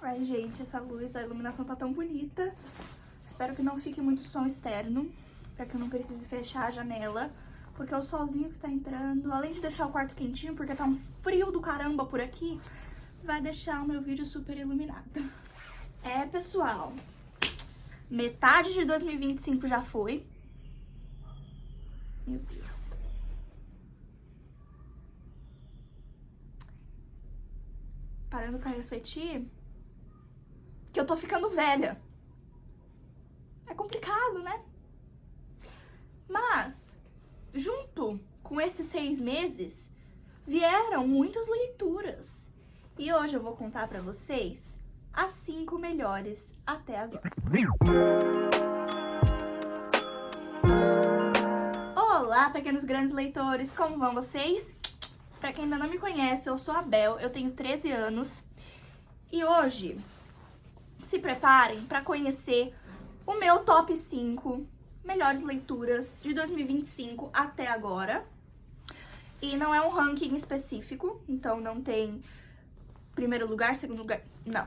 Ai, gente, essa luz, a iluminação tá tão bonita. Espero que não fique muito som externo, pra que eu não precise fechar a janela, porque é o solzinho que tá entrando, além de deixar o quarto quentinho, porque tá um frio do caramba por aqui, vai deixar o meu vídeo super iluminado. É, pessoal, metade de 2025 já foi. Meu Deus. Parando pra refletir, que eu tô ficando velha. É complicado, né? Mas, junto com esses 6 meses, vieram muitas leituras. E hoje eu vou contar pra vocês as 5 melhores até agora. Olá, pequenos grandes leitores, como vão vocês? Pra quem ainda não me conhece, eu sou a Bel, eu tenho 13 anos. E hoje, se preparem pra conhecer o meu top 5 melhores leituras de 2025 até agora. E não é um ranking específico, então não tem primeiro lugar, segundo lugar, não.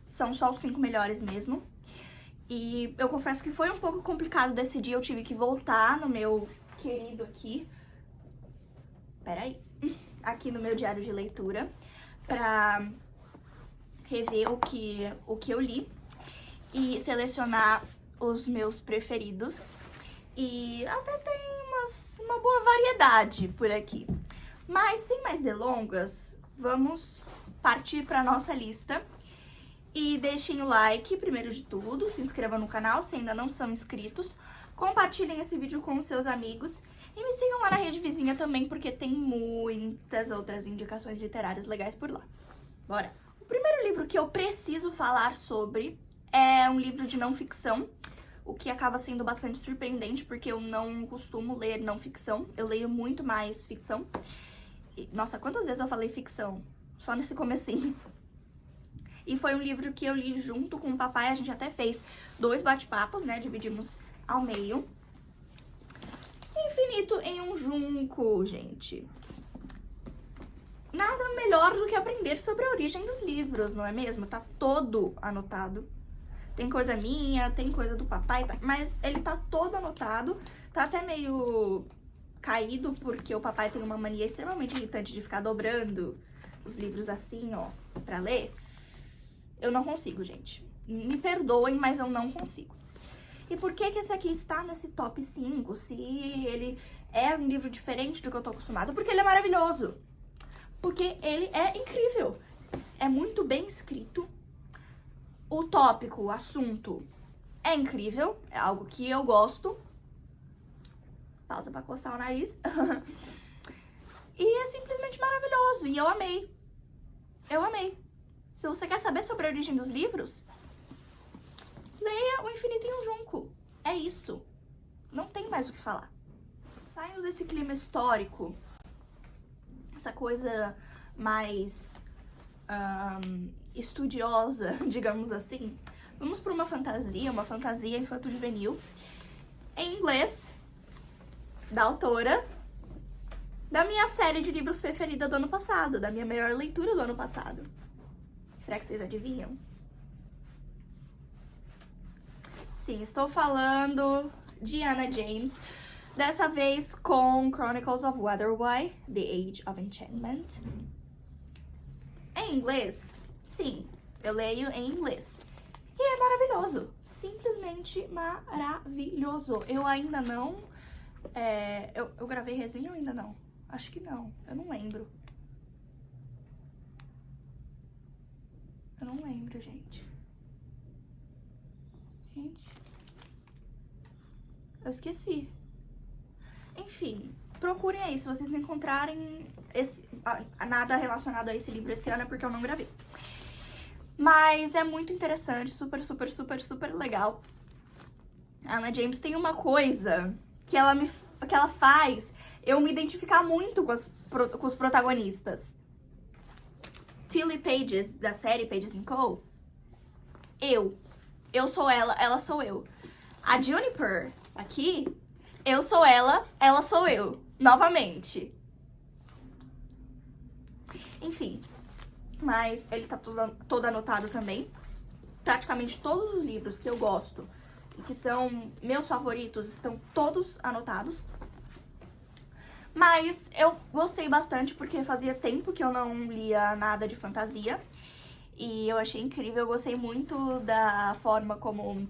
São só os 5 melhores mesmo. E eu confesso que foi um pouco complicado decidir, eu tive que voltar no meu querido aqui. Aqui no meu diário de leitura, pra rever o que eu li e selecionar os meus preferidos. E até tem uma boa variedade por aqui. Mas sem mais delongas, vamos partir para nossa lista. E deixem o like, primeiro de tudo, se inscrevam no canal se ainda não são inscritos, compartilhem esse vídeo com os seus amigos e me sigam lá na rede vizinha também, porque tem muitas outras indicações literárias legais por lá. Bora! O primeiro livro que eu preciso falar sobre é um livro de não ficção, o que acaba sendo bastante surpreendente, porque eu não costumo ler não ficção, eu leio muito mais ficção. E, nossa, quantas vezes eu falei ficção? Só nesse comecinho. E foi um livro que eu li junto com o papai, a gente até fez 2 bate-papos, né, dividimos ao meio. Infinito em um Junco, gente. Nada melhor do que aprender sobre a origem dos livros, não é mesmo? Tá todo anotado. Tem coisa minha, tem coisa do papai, mas ele tá todo anotado. Tá até meio caído, porque o papai tem uma mania extremamente irritante de ficar dobrando os livros assim, ó, pra ler. Eu não consigo, gente. Me perdoem, mas eu não consigo. E por que esse aqui está nesse top 5, se ele é um livro diferente do que eu tô acostumada? Porque ele é maravilhoso. Porque ele é incrível. É muito bem escrito. O tópico, o assunto é incrível. É algo que eu gosto. Pausa pra coçar o nariz. E é simplesmente maravilhoso. E eu amei. Eu amei. Se você quer saber sobre a origem dos livros, leia O Infinito em um Junco. É isso. Não tem mais o que falar. Saindo desse clima histórico, essa coisa mais estudiosa, digamos assim, vamos para uma fantasia infanto-juvenil, em inglês, da autora da minha série de livros preferida do ano passado, da minha melhor leitura do ano passado. Será que vocês adivinham? Sim, estou falando de Anna James, dessa vez com Chronicles of Weatherby, The Age of Enchantment. Em inglês, sim, eu leio em inglês. E é maravilhoso, simplesmente maravilhoso. Eu ainda não... eu gravei resenha ou ainda não? Acho que não, eu não lembro. Eu não lembro, gente. Eu esqueci. Enfim, procurem aí. Se vocês não encontrarem nada relacionado a esse livro esse ano, é porque eu não gravei. Mas é muito interessante, super, super, super, super legal. A Anna James tem uma coisa que ela faz eu me identificar muito com os protagonistas. Tilly Pages, da série Pages & Co. Eu sou ela sou eu. A Juniper, aqui, eu sou ela sou eu. Novamente. Enfim, mas ele tá todo anotado também. Praticamente todos os livros que eu gosto e que são meus favoritos estão todos anotados. Mas eu gostei bastante porque fazia tempo que eu não lia nada de fantasia. E eu achei incrível, eu gostei muito da forma como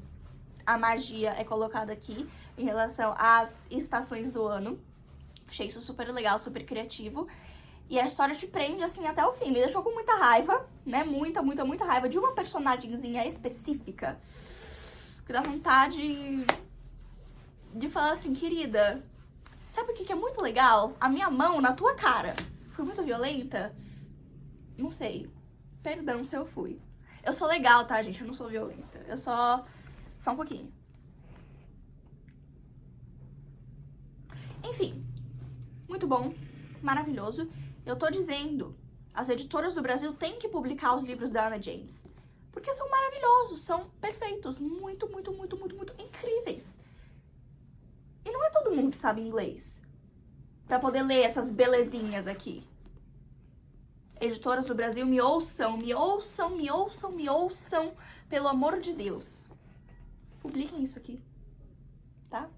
a magia é colocada aqui em relação às estações do ano. Achei isso super legal, super criativo. E a história te prende, assim, até o fim. Me deixou com muita raiva, né? Muita, muita, muita raiva de uma personagemzinha específica. Que dá vontade de falar assim, querida, sabe o que é muito legal? A minha mão na tua cara. Foi muito violenta? Não sei. Perdão se eu fui. Eu sou legal, tá, gente? Eu não sou violenta. Eu só um pouquinho. Enfim. Muito bom. Maravilhoso. Eu tô dizendo, as editoras do Brasil têm que publicar os livros da Ana James. Porque são maravilhosos, são perfeitos, muito, muito, muito, muito, muito incríveis. E não é todo mundo que sabe inglês pra poder ler essas belezinhas aqui. Editoras do Brasil, me ouçam, me ouçam, me ouçam, me ouçam, pelo amor de Deus. Publiquem isso aqui, tá?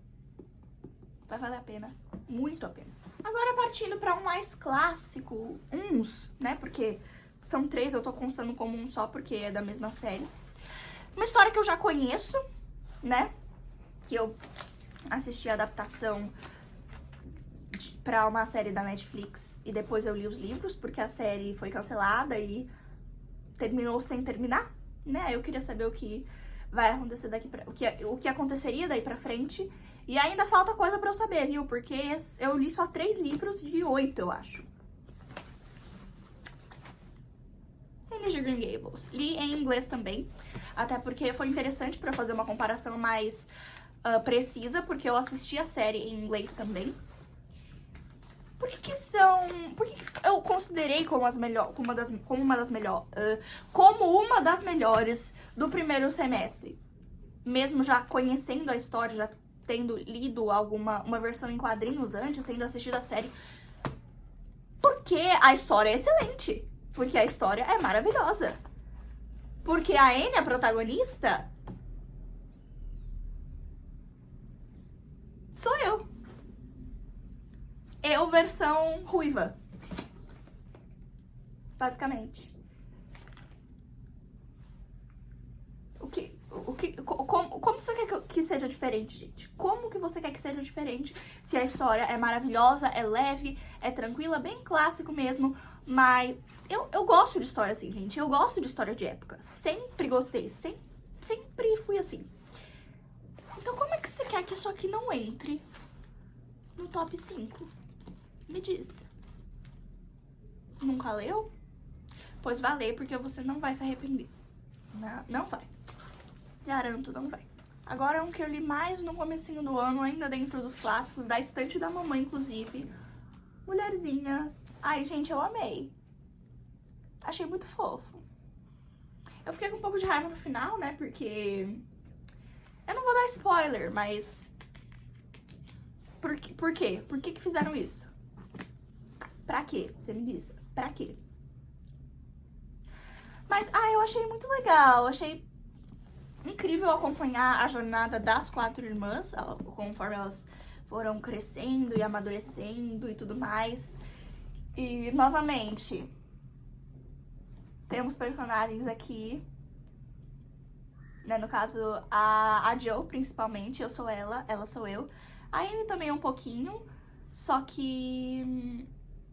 Vai valer a pena, muito a pena. Agora partindo para um mais clássico, né? Porque são 3, eu tô constando como um só porque é da mesma série. Uma história que eu já conheço, né? Que eu assisti a adaptação pra uma série da Netflix e depois eu li os livros, porque a série foi cancelada e terminou sem terminar, né? Eu queria saber o que vai acontecer daqui pra... o que aconteceria daí pra frente. E ainda falta coisa pra eu saber, viu? Porque eu li só 3 livros de 8, eu acho. Anne de Green Gables. Li em inglês também, até porque foi interessante pra fazer uma comparação mais precisa, porque eu assisti a série em inglês também. Por que eu considerei como uma das melhores do primeiro semestre? Mesmo já conhecendo a história, já tendo lido uma versão em quadrinhos antes, tendo assistido a série. Porque a história é excelente. Porque a história é maravilhosa. Porque a Anne, a protagonista, sou eu. Eu versão ruiva. Basicamente. Como você quer que seja diferente, gente? Como que você quer que seja diferente se a história é maravilhosa, é leve, é tranquila, bem clássico mesmo, mas eu gosto de história assim, gente. Eu gosto de história de época. Sempre gostei, sempre fui assim. Então como é que você quer que isso aqui não entre no top 5? Me diz. Nunca leu? Pois vai ler, porque você não vai se arrepender. Não vai. Garanto, não vai. Agora é um que eu li mais no comecinho do ano, ainda dentro dos clássicos, da estante da mamãe, inclusive. Mulherzinhas. Ai, gente, eu amei. Achei muito fofo. Eu fiquei com um pouco de raiva no final, né, porque... Eu não vou dar spoiler, mas... Por quê? Por que fizeram isso? Pra quê? Você me diz. Pra quê? Mas, eu achei muito legal. Achei incrível acompanhar a jornada das 4 irmãs, conforme elas foram crescendo e amadurecendo e tudo mais. E, novamente, temos personagens aqui, né, no caso, a Jo, principalmente, eu sou ela sou eu. A Amy também um pouquinho, só que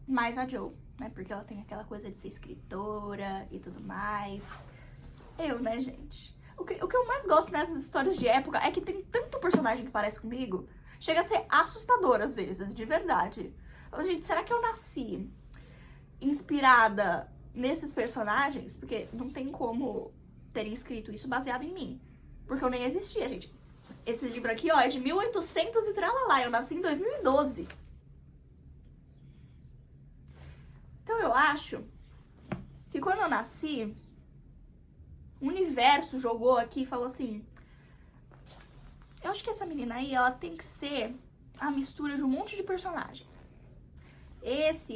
mais a Jo, né, porque ela tem aquela coisa de ser escritora e tudo mais. Eu, né, gente? O que eu mais gosto nessas histórias de época é que tem tanto personagem que parece comigo, chega a ser assustador às vezes, de verdade. Gente, será que eu nasci inspirada nesses personagens? Porque não tem como terem escrito isso baseado em mim, porque eu nem existia, gente. Esse livro aqui, ó, é de 1800 e tralalá, eu nasci em 2012. Então eu acho que quando eu nasci, o universo jogou aqui e falou assim: eu acho que essa menina aí, ela tem que ser a mistura de um monte de personagem. Esse.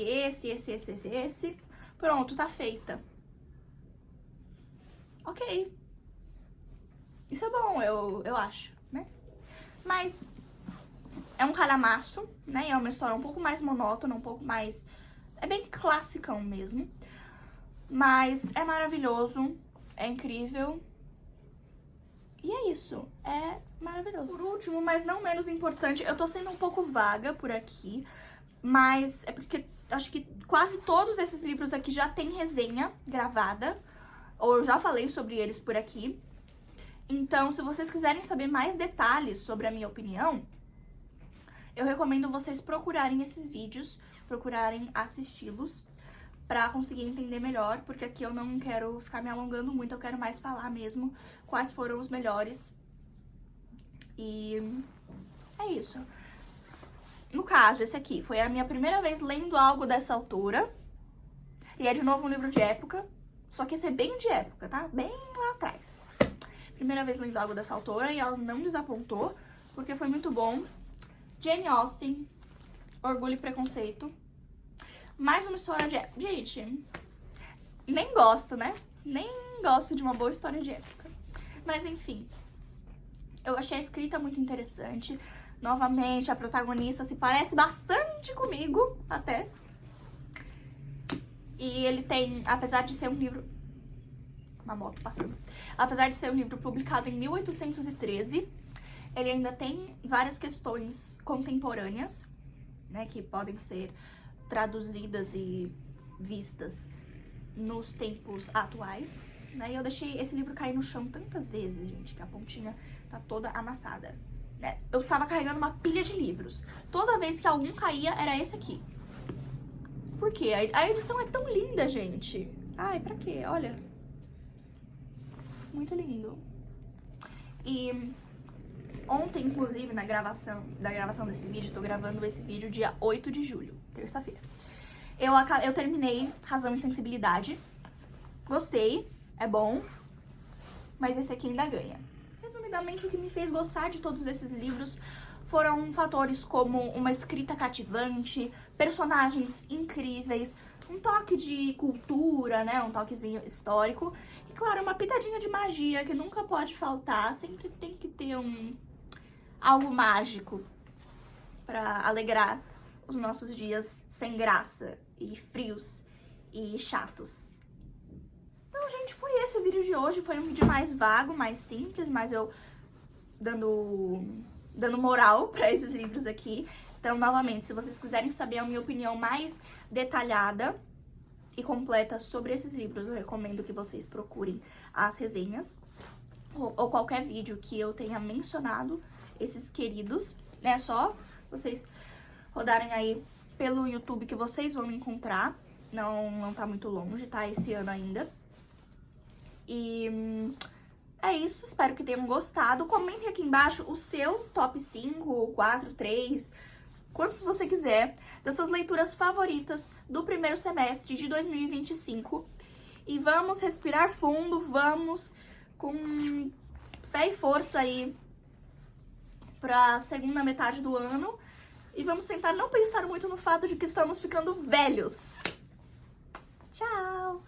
Pronto, tá feita. ok. Isso é bom, eu acho, né? Mas é um calhamaço, né? É uma história um pouco mais monótona, um pouco mais... É bem classicão mesmo. Mas é maravilhoso, é incrível. E é isso, é maravilhoso. Por último, mas não menos importante, eu tô sendo um pouco vaga por aqui, mas é porque acho que quase todos esses livros aqui já tem resenha gravada, ou eu já falei sobre eles por aqui. Então, se vocês quiserem saber mais detalhes sobre a minha opinião, eu recomendo vocês procurarem esses vídeos, procurarem assisti-los, pra conseguir entender melhor, porque aqui eu não quero ficar me alongando muito, eu quero mais falar mesmo quais foram os melhores. E é isso. No caso, esse aqui foi a minha primeira vez lendo algo dessa autora, e é de novo um livro de época, só que esse é bem de época, tá? Bem lá atrás. Primeira vez lendo algo dessa autora e ela não desapontou, porque foi muito bom. Jane Austen, Orgulho e Preconceito. Mais uma história de época. Gente, nem gosto, né? Nem gosto de uma boa história de época. Mas enfim, eu achei a escrita muito interessante. Novamente, a protagonista se parece bastante comigo, até. E ele tem, apesar de ser um livro... Uma moto passando. Apesar de ser um livro publicado em 1813, ele ainda tem várias questões contemporâneas, né, que podem ser traduzidas e vistas nos tempos atuais, né? E eu deixei esse livro cair no chão tantas vezes, gente, que a pontinha tá toda amassada, né? Eu tava carregando uma pilha de livros. Toda vez que algum caía, era esse aqui. Por quê? A edição é tão linda, gente. Ai, pra quê? Olha. Muito lindo. E ontem, inclusive, da gravação desse vídeo, tô gravando esse vídeo dia 8 de julho, terça-feira. Eu terminei Razão e Sensibilidade. Gostei, é bom, mas esse aqui ainda ganha. Resumidamente, o que me fez gostar de todos esses livros foram fatores como uma escrita cativante, personagens incríveis, um toque de cultura, né, um toquezinho histórico, e claro, uma pitadinha de magia que nunca pode faltar, sempre tem que ter algo mágico pra alegrar os nossos dias sem graça e frios e chatos. Então, gente, foi esse o vídeo de hoje. Foi um vídeo mais vago, mais simples, mas eu dando moral pra esses livros aqui. Então, novamente, se vocês quiserem saber a minha opinião mais detalhada e completa sobre esses livros, eu recomendo que vocês procurem as resenhas ou qualquer vídeo que eu tenha mencionado esses queridos, né? É só vocês rodarem aí pelo YouTube que vocês vão encontrar. Não tá muito longe, tá? Esse ano ainda. E é isso, espero que tenham gostado. Comentem aqui embaixo o seu top 5, 4, 3, quantos você quiser, das suas leituras favoritas do primeiro semestre de 2025. E vamos respirar fundo, vamos com fé e força aí pra segunda metade do ano. E vamos tentar não pensar muito no fato de que estamos ficando velhos. Tchau!